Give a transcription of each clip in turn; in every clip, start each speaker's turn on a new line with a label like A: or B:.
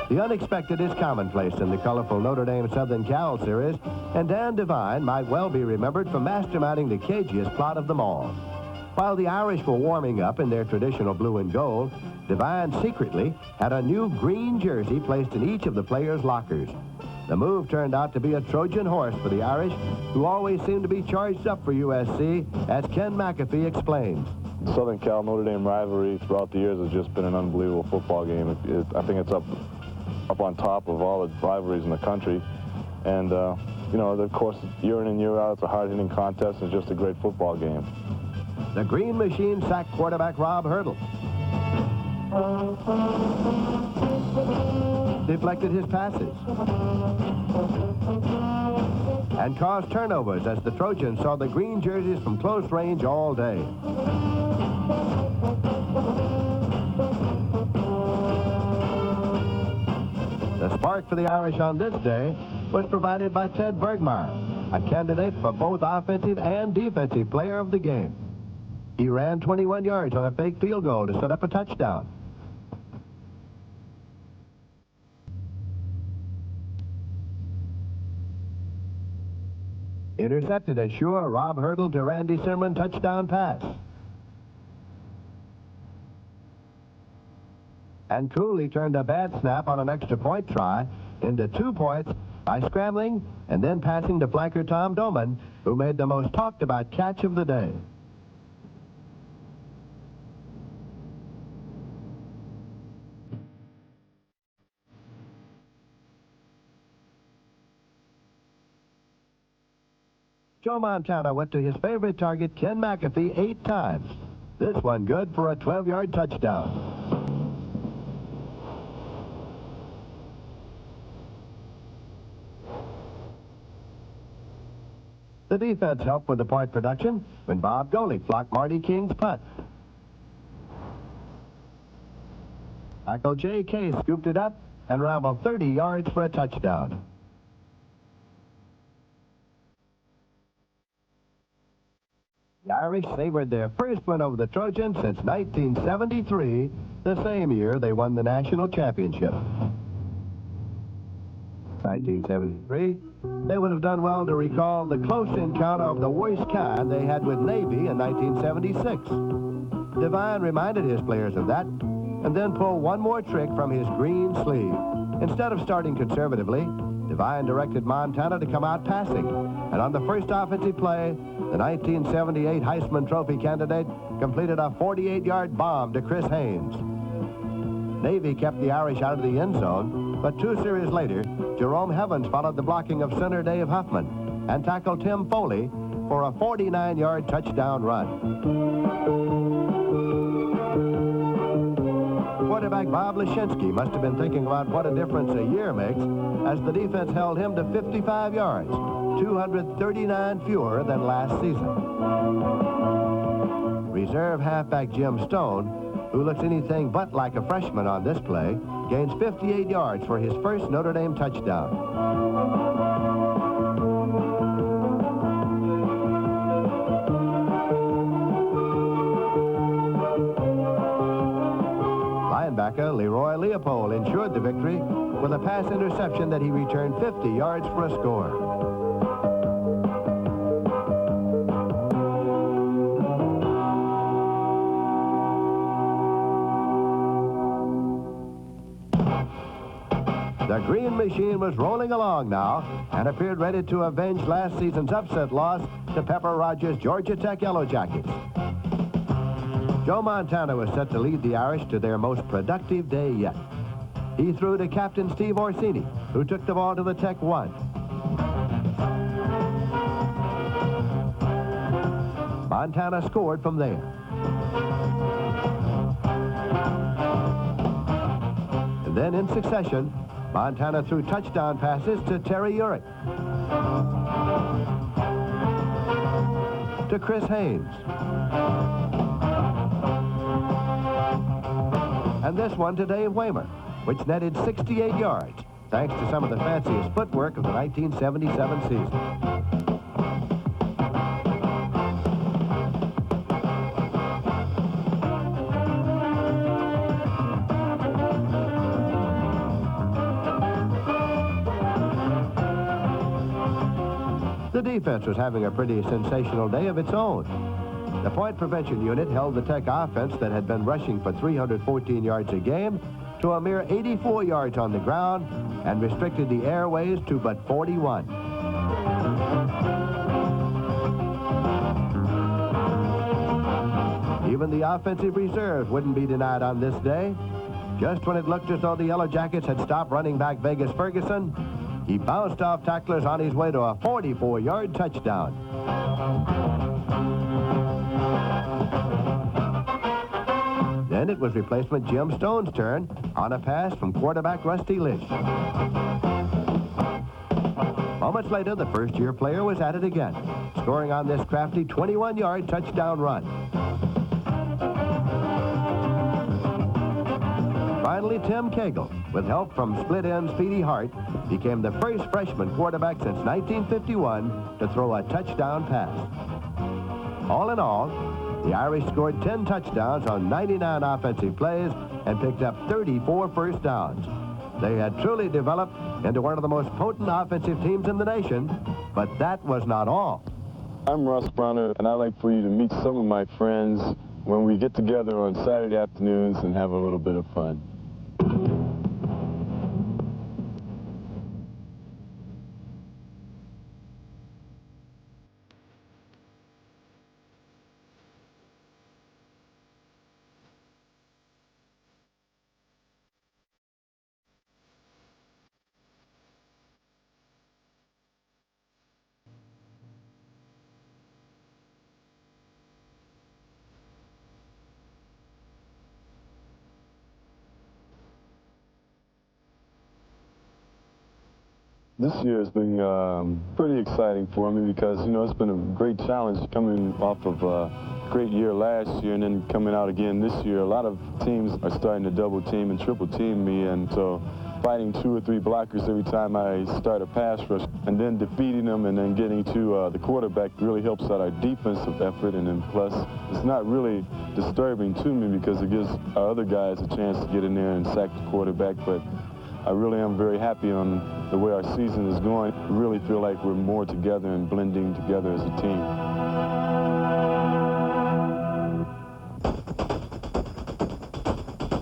A: The unexpected is commonplace in the colorful Notre Dame Southern Cal series, and Dan Devine might well be remembered for masterminding the cagiest plot of them all. While the Irish were warming up in their traditional blue and gold, Devine secretly had a new green jersey placed in each of the players' lockers. The move turned out to be a Trojan horse for the Irish, who always seem to be charged up for USC, as Ken McAfee explains.
B: Southern Cal Notre Dame rivalry throughout the years has just been an unbelievable football game. I think it's up on top of all the rivalries in the country. And, you know, of course, year in and year out, it's a hard-hitting contest. It's just a great football game.
A: The Green Machine sacked quarterback Rob Hurdle. Deflected his passes. And caused turnovers as the Trojans saw the green jerseys from close range all day. The spark for the Irish on this day was provided by Ted Bergmeyer, a candidate for both offensive and defensive player of the game. He ran 21 yards on a fake field goal to set up a touchdown. Intercepted a sure Rob Hurdle to Randy Sermon touchdown pass. And Cooley turned a bad snap on an extra point try into 2 points by scrambling and then passing to flanker Tom Doman, who made the most talked about catch of the day. Joe Montana went to his favorite target, Ken McAfee, 8 times. This one good for a 12-yard touchdown. The defense helped with the point production when Bob Golick blocked Marty King's punt. Tackle J.K. scooped it up and rambled 30 yards for a touchdown. The Irish savored their first win over the Trojans since 1973, the same year they won the national championship. 1973, they would have done well to recall the close encounter of the worst kind they had with Navy in 1976. Devine reminded his players of that and then pulled one more trick from his green sleeve. Instead of starting conservatively, Devine directed Montana to come out passing, and on the first offensive play, the 1978 Heisman Trophy candidate completed a 48-yard bomb to Chris Haynes. Navy kept the Irish out of the end zone, but 2 series later, Jerome Evans followed the blocking of center Dave Huffman and tackled Tim Foley for a 49-yard touchdown run. Quarterback Bob Lashinsky must have been thinking about what a difference a year makes as the defense held him to 55 yards, 239 fewer than last season. Reserve halfback Jim Stone, who looks anything but like a freshman on this play, gains 58 yards for his first Notre Dame touchdown. Linebacker Leroy Leopold ensured the victory with a pass interception that he returned 50 yards for a score. The Green Machine was rolling along now and appeared ready to avenge last season's upset loss to Pepper Rogers' Georgia Tech Yellow Jackets. Joe Montana was set to lead the Irish to their most productive day yet. He threw to Captain Steve Orsini, who took the ball to the Tech 1. Montana scored from there. And then in succession, Montana threw touchdown passes to Terry Urick, to Chris Haynes, and this one to Dave Waymer, which netted 68 yards, thanks to some of the fanciest footwork of the 1977 season. the defense was having a pretty sensational day of its own. The point prevention unit held the Tech offense that had been rushing for 314 yards a game to a mere 84 yards on the ground and restricted the airways to but 41. Even the offensive reserves wouldn't be denied on this day. Just when it looked as though the Yellow Jackets had stopped running back Vegas Ferguson, he bounced off tacklers on his way to a 44-yard touchdown. Then it was replacement Jim Stone's turn on a pass from quarterback Rusty Lish. Moments later, the first-year player was at it again, scoring on this crafty 21-yard touchdown run. Finally, Tim Cagle, with help from split-end Speedy Hart, became the first freshman quarterback since 1951 to throw a touchdown pass. All in all, the Irish scored 10 touchdowns on 99 offensive plays and picked up 34 first downs. They had truly developed into one of the most potent offensive teams in the nation, but that was not all.
C: I'm Russ Browner, and I'd like for you to meet some of my friends when we get together on Saturday afternoons and have a little bit of fun. This year has been pretty exciting for me because, you know, it's been a great challenge coming off of a great year last year and then coming out again this year. A lot of teams are starting to double team and triple team me, and so fighting 2 or 3 blockers every time I start a pass rush and then defeating them and then getting to the quarterback really helps out our defensive effort, and then plus it's not really disturbing to me because it gives our other guys a chance to get in there and sack the quarterback. But I really am very happy on the way our season is going. I really feel like we're more together and blending together as a
A: team.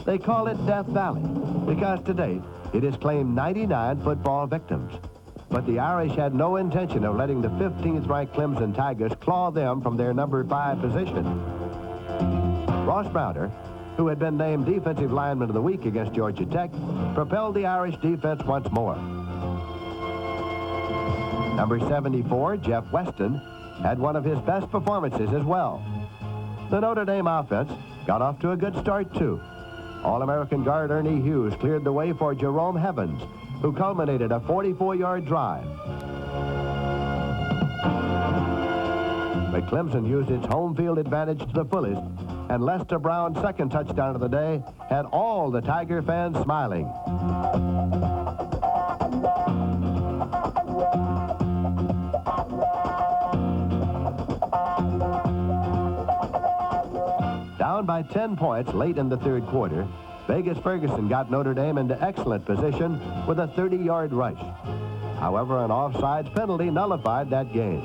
A: They call it Death Valley because to date it has claimed 99 football victims. But the Irish had no intention of letting the 15th-ranked Clemson Tigers claw them from their number 5 position. Ross Browner, who had been named Defensive Lineman of the Week against Georgia Tech, propelled the Irish defense once more. Number 74, Jeff Weston, had one of his best performances as well. The Notre Dame offense got off to a good start, too. All-American guard Ernie Hughes cleared the way for Jerome Heavens, who culminated a 44-yard drive. But Clemson used its home field advantage to the fullest, and Lester Brown's second touchdown of the day had all the Tiger fans smiling. Down by 10 points late in the third quarter, Vegas Ferguson got Notre Dame into excellent position with a 30-yard rush. However, an offsides penalty nullified that game.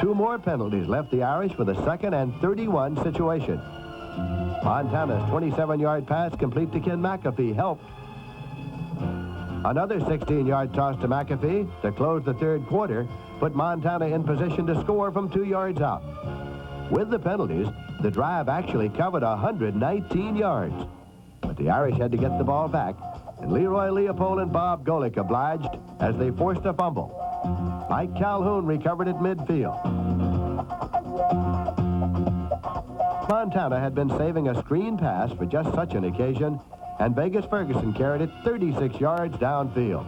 A: 2 more penalties left the Irish with a 2nd and 31 situation. Montana's 27-yard pass complete to Ken McAfee helped. Another 16-yard toss to McAfee to close the third quarter put Montana in position to score from 2 yards out. With the penalties, the drive actually covered 119 yards. But the Irish had to get the ball back, and Leroy Leopold and Bob Golick obliged as they forced a fumble. Mike Calhoun recovered at midfield. Montana had been saving a screen pass for just such an occasion, and Vegas Ferguson carried it 36 yards downfield.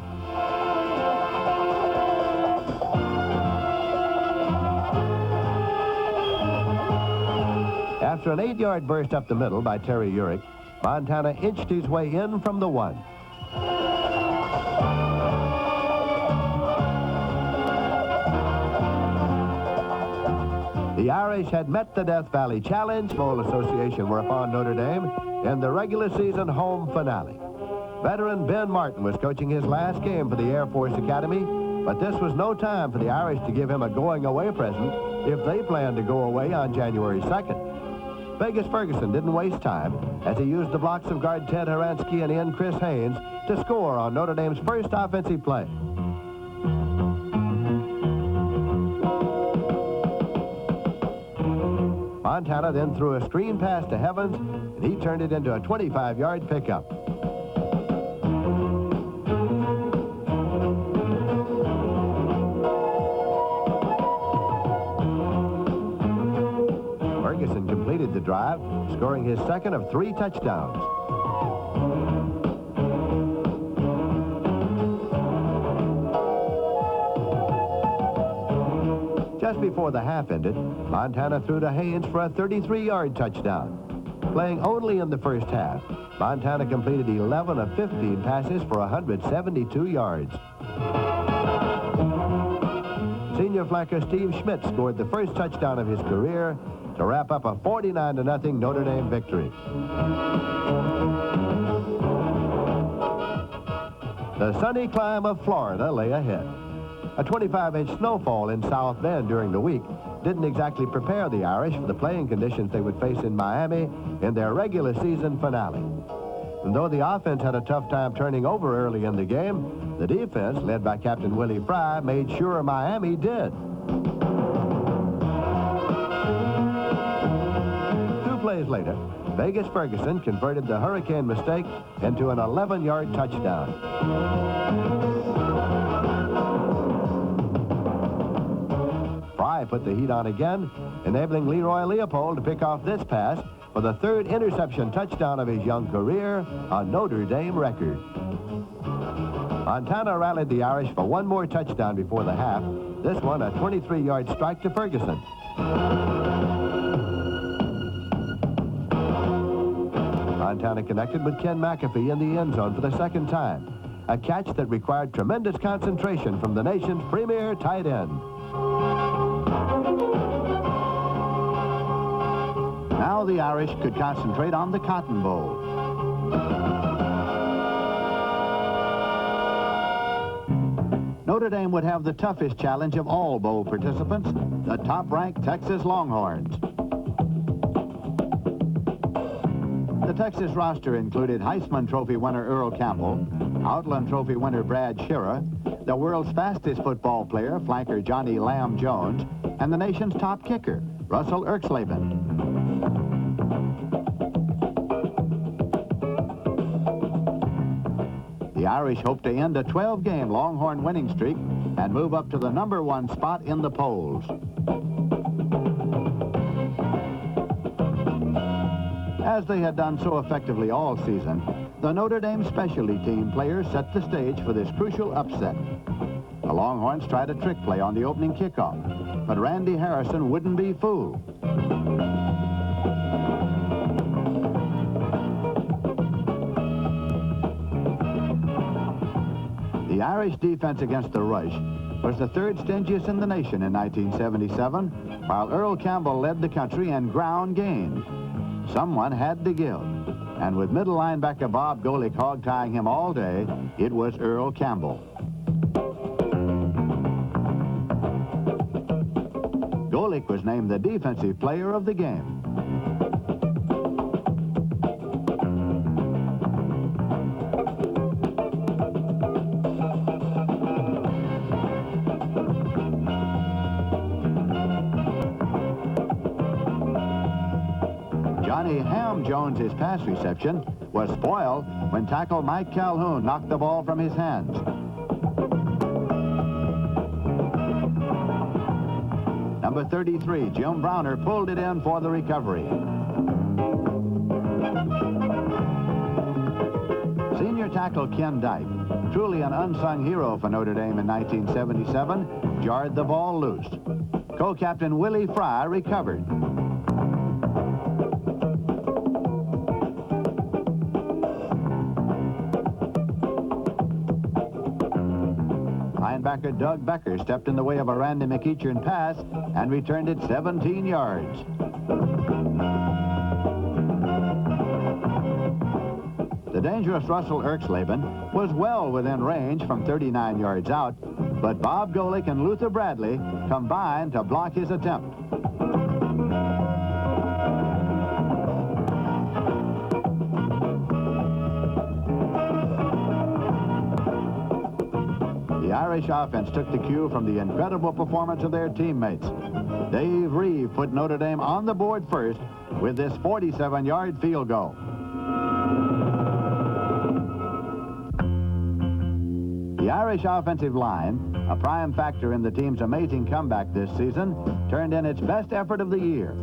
A: After an 8-yard burst up the middle by Terry Urick, Montana inched his way in from the 1. The Irish had met the Death Valley Challenge Bowl Association were upon Notre Dame in the regular season home finale. Veteran Ben Martin was coaching his last game for the Air Force Academy, but this was no time for the Irish to give him a going-away present if they planned to go away on January 2nd. Vegas Ferguson didn't waste time as he used the blocks of guard Ted Haransky and in Chris Haynes to score on Notre Dame's first offensive play. Montana then threw a screen pass to Evans, and he turned it into a 25-yard pickup. Ferguson completed the drive, scoring his second of 3 touchdowns. Just before the half ended, Montana threw to Haynes for a 33-yard touchdown. Playing only in the first half, Montana completed 11 of 15 passes for 172 yards. Senior flanker Steve Schmidt scored the first touchdown of his career to wrap up a 49-0 Notre Dame victory. The sunny clime of Florida lay ahead. A 25-inch snowfall in South Bend during the week didn't exactly prepare the Irish for the playing conditions they would face in Miami in their regular season finale. And though the offense had a tough time turning over early in the game, the defense, led by Captain Willie Fry, made sure Miami did. 2 plays later, Vegas Ferguson converted the Hurricane mistake into an 11-yard touchdown. Fry put the heat on again, enabling Leroy Leopold to pick off this pass for the 3rd interception touchdown of his young career, a Notre Dame record. Montana rallied the Irish for one more touchdown before the half, this one a 23-yard strike to Ferguson. Montana connected with Ken McAfee in the end zone for the 2nd time, a catch that required tremendous concentration from the nation's premier tight end. Now the Irish could concentrate on the Cotton Bowl. Notre Dame would have the toughest challenge of all bowl participants, the top-ranked Texas Longhorns. The Texas roster included Heisman Trophy winner Earl Campbell, Outland Trophy winner Brad Shearer, the world's fastest football player, flanker Johnny Lamb Jones, and the nation's top kicker, Russell Erxleben. The Irish hope to end a 12-game Longhorn winning streak and move up to the #1 spot in the polls. As they had done so effectively all season, the Notre Dame specialty team players set the stage for this crucial upset. The Longhorns tried a trick play on the opening kickoff, but Randy Harrison wouldn't be fooled. The Irish defense against the rush was the 3rd stingiest in the nation in 1977, while Earl Campbell led the country in ground gains. Someone had to give, and with middle linebacker Bob Golick hog-tying him all day, it was Earl Campbell. Golick was named the defensive player of the game. Johnny Ham Jones's pass reception was spoiled when tackle Mike Calhoun knocked the ball from his hands. Number 33, Jim Browner, pulled it in for the recovery. Senior tackle Ken Dyke, truly an unsung hero for Notre Dame in 1977, jarred the ball loose. Co-captain Willie Fry recovered. Linebacker Doug Becker stepped in the way of a Randy McEachern pass and returned it 17 yards.
D: The dangerous Russell Erxleben was well within range from 39 yards out, but Bob Golick and Luther Bradley combined to block his attempt. The Irish offense took the cue from the incredible performance of their teammates. Dave Reeve put Notre Dame on the board first with this 47-yard field goal. The Irish offensive line, a prime factor in the team's amazing comeback this season, turned in its best effort of the year.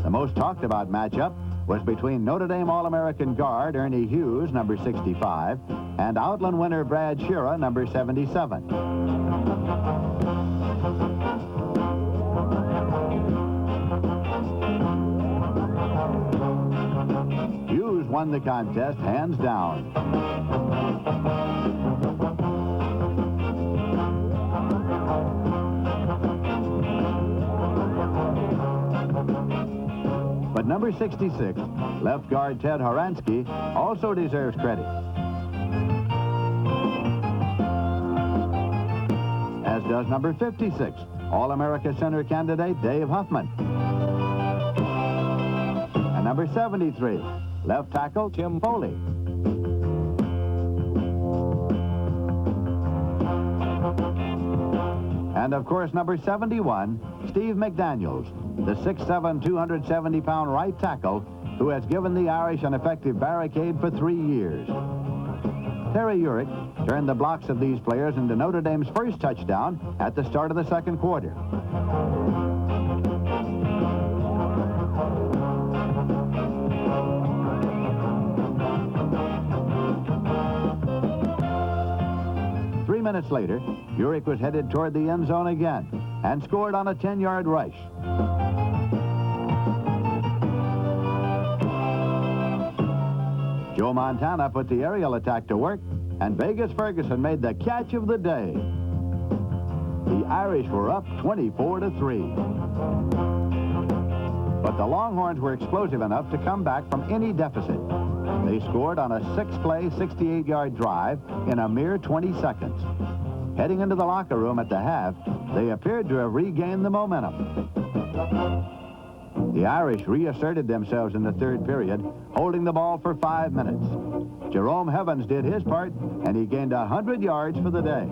D: The most talked about matchup was between Notre Dame All-American guard Ernie Hughes, number 65, and Outland winner Brad Shira, number 77. Hughes won the contest hands down. But number 66, left guard Ted Horansky, also deserves credit. As does number 56, All-America center candidate Dave Huffman. And number 73, left tackle Tim Foley. And of course, number 71, Steve McDaniels, the 6'7", 270-pound right tackle who has given the Irish an effective barricade for 3 years. Terry Urick turned the blocks of these players into Notre Dame's first touchdown at the start of the second quarter. Three minutes later, Urick was headed toward the end zone again and scored on a 10-yard rush. Joe Montana put the aerial attack to work, and Vegas Ferguson made the catch of the day. The Irish were up 24-3. But the Longhorns were explosive enough to come back from any deficit. They scored on a 6-play, 68-yard drive in a mere 20 seconds. Heading into the locker room at the half, they appeared to have regained the momentum. The Irish reasserted themselves in the third period, holding the ball for 5 minutes. Jerome Evans did his part, and he gained 100 yards for the day.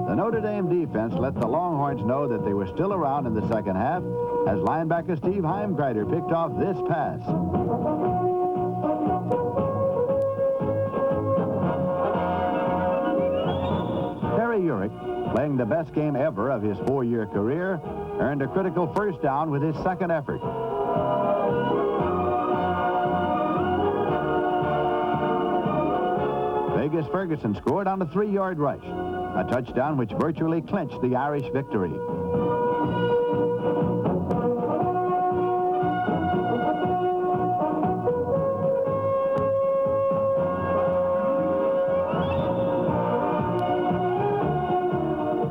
D: The Notre Dame defense let the Longhorns know that they were still around in the second half as linebacker Steve Heimgreider picked off this pass. Terry Urick, playing the best game ever of his 4-year career, earned a critical first down with his second effort. Vegas Ferguson scored on a 3-yard rush, a touchdown which virtually clinched the Irish victory.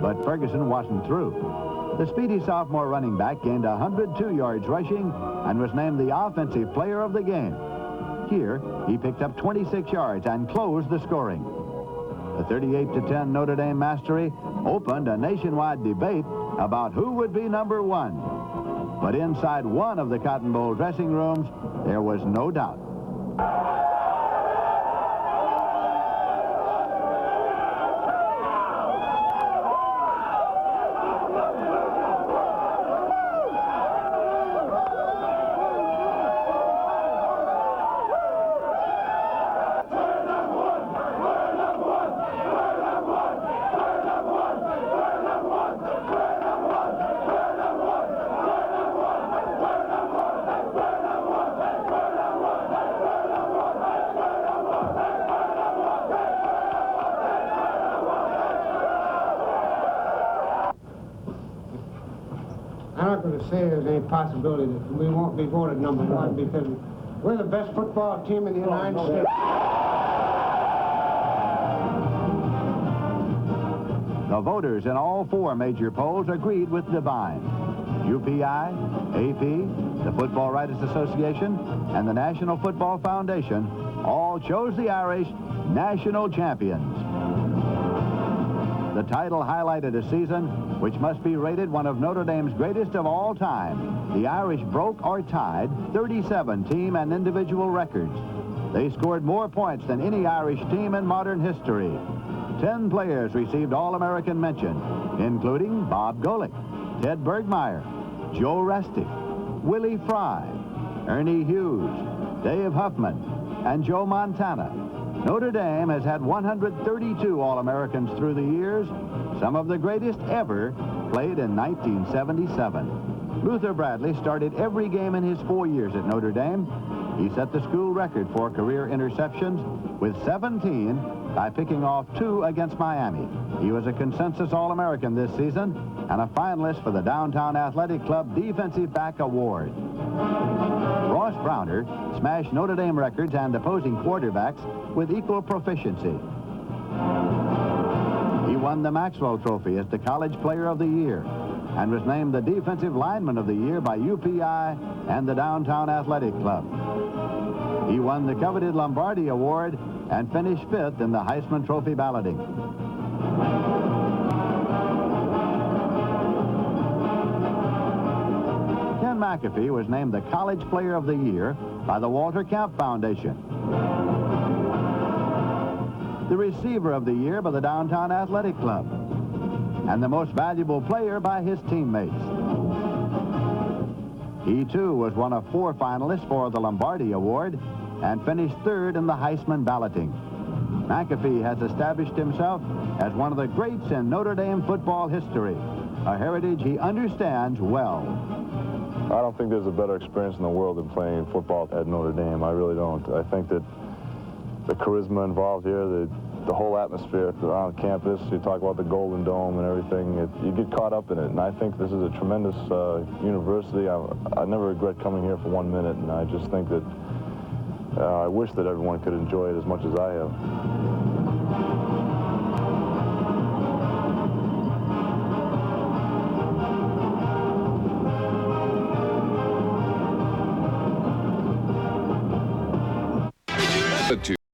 D: But Ferguson wasn't through. The speedy sophomore running back gained 102 yards rushing and was named the offensive player of the game. Here, he picked up 26 yards and closed the scoring. The 38-10 Notre Dame mastery opened a nationwide debate about who would be number one. But inside one of the Cotton Bowl dressing rooms, there was no doubt.
E: I'm not going to say there's any possibility that we won't be voted number one because we're the best football team in the United States.
D: The voters in all 4 major polls agreed with Devine. UPI, AP, the Football Writers Association, and the National Football Foundation all chose the Irish national champions. The title highlighted a season which must be rated one of Notre Dame's greatest of all time. The Irish broke or tied 37 team and individual records. They scored more points than any Irish team in modern history. 10 players received All-American mention, including Bob Golick, Ted Bergmeyer, Joe Restic, Willie Fry, Ernie Hughes, Dave Huffman, and Joe Montana. Notre Dame has had 132 All-Americans through the years. Some of the greatest ever played in 1977. Luther Bradley started every game in his 4 years at Notre Dame. He set the school record for career interceptions with 17 by picking off 2 against Miami. He was a consensus All-American this season and a finalist for the Downtown Athletic Club Defensive Back Award. Ross Browner smashed Notre Dame records and opposing quarterbacks with equal proficiency. He won the Maxwell Trophy as the College Player of the Year and was named the Defensive Lineman of the Year by UPI and the Downtown Athletic Club. He won the coveted Lombardi Award and finished 5th in the Heisman Trophy balloting. Ken McAfee was named the College Player of the Year by the Walter Camp Foundation. The Receiver of the Year by the Downtown Athletic Club. And the Most Valuable Player by his teammates. He, too, was one of 4 finalists for the Lombardi Award and finished 3rd in the Heisman balloting. McAfee has established himself as one of the greats in Notre Dame football history, a heritage he understands well.
B: I don't think there's a better experience in the world than playing football at Notre Dame. I really don't. I think that the charisma involved here, the whole atmosphere around campus, you talk about the Golden Dome and everything, you get caught up in it. And I think this is a tremendous university. I never regret coming here for 1 minute, and I just think that I wish that everyone could enjoy it as much as I have.